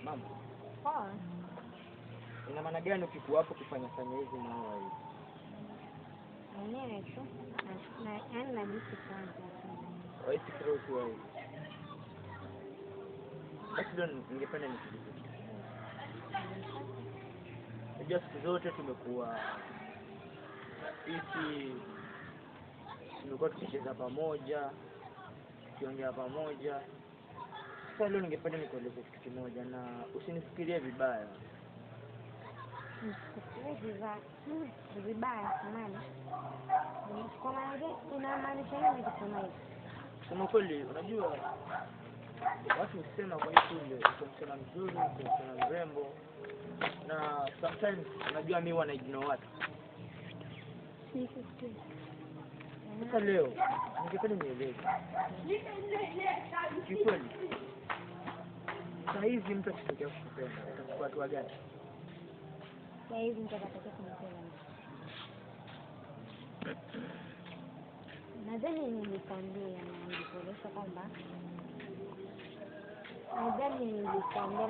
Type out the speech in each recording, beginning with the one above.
Mambo. Poa. Ina maana gani ukikuwa hapo kufanya hizi maoa hivi? Mwenyewe tu. Yaani najisi kwanza. Waisi kirosi wewe. Basi ndio ningependa nikuulize. Unajua siku zote tumekuwa tukicheza pamoja, tukiongea pamoja. Sasa leo ningependa nikueleze kitu kimoja na usinifikirie vibaya. Vibaya samani. Kwa maana inamaanisha nini kusema hivi? Kusema kweli, unajua watu husema kwa shule, msichana mzuri, msichana mrembo, na sometimes unajua mimi wana ignore watu. Sasa leo ningependa nieleze. Kikweli. Sasa hivi mtu akitokea kukupenda, utakuwa watu gani? Sasa hivi mtu atakataka kunipenda. Nadhani nilikwambia na nilikueleza kwamba na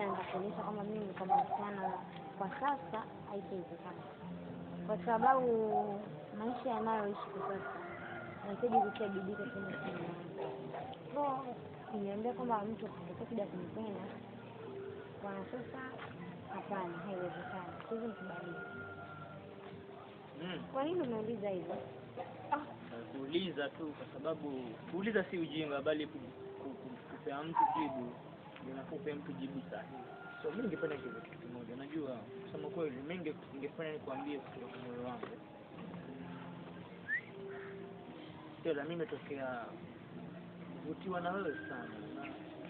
nikakueleza kwamba mimi kama msichana kwa sasa haitawezekana. Kwa sababu maisha yanayoishi kwa sasa nahitaji kutia bidii kwenye maisha. Kwa niambia kwamba mtu atakuja kunipenda kwa sasa, hapana, haiwezekani. Siwezi kubali. Kwa nini umeuliza hivyo? Kuuliza tu kwa sababu kuuliza si ujinga bali kupea mtu jibu, ninakupea mtu jibu sahihi. So mimi ningependa kitu kimoja. Unajua kusema kweli mimi ningependa nikwambie kutoka kwa moyo wangu. Sasa mimi nimetokea kuvutiwa na wewe sana. Na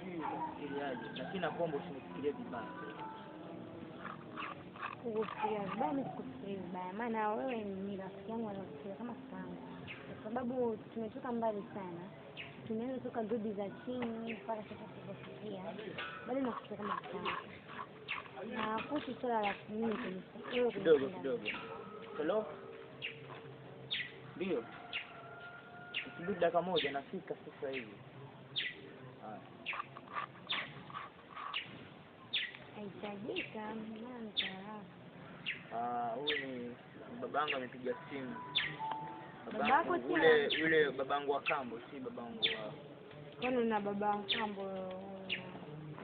hii unafikiriaje? Lakini naomba usinifikirie vibaya. Kufikiria vibaya, maana wewe ni rafiki yangu, nakufikiria kama sana. Kwa sababu tumetoka mbali sana. Tumeanza toka grade za chini mpaka sasa tulipofikia. Bado nakufikiria kama sana. Na kuhusu swala la mimi wewe kidogo. Hello? Ndio. Ukirudi dakika moja nafika sasa hivi. Haitajika mama mtaalamu. Huyu ni babangu amepiga simu. Babako yule babangu wa kambo, si babangu wa. Kwani una baba wa kambo,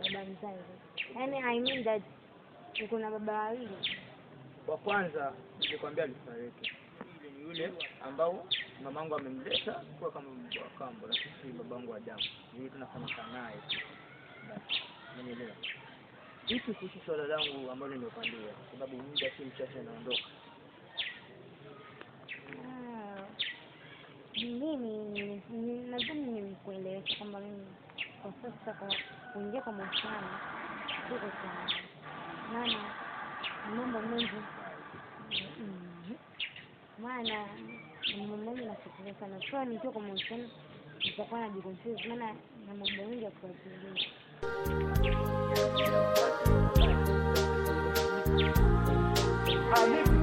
baba mzazi? Yaani I mean that uko na baba wawili. Wa kwanza nilikwambia alifariki. Yule ambao mamangu amemleta kwa kama wa kambo, na sisi babangu wa damu. Yeye tunafanya naye. Umeelewa? Hichi kuhusu swala langu ambalo nimekwambia kwa sababu muda si mchache naondoka. Mimi nadhani nimekuelewesha kwamba mimi kwa sasa kwa kuingia kwa mahusiano siko sana. Maana mambo mengi nafikiria sana. Kwa nikiwa kwa mahusiano nitakuwa najiconfuse, maana na mambo mengi ya kufuatilia. Amen.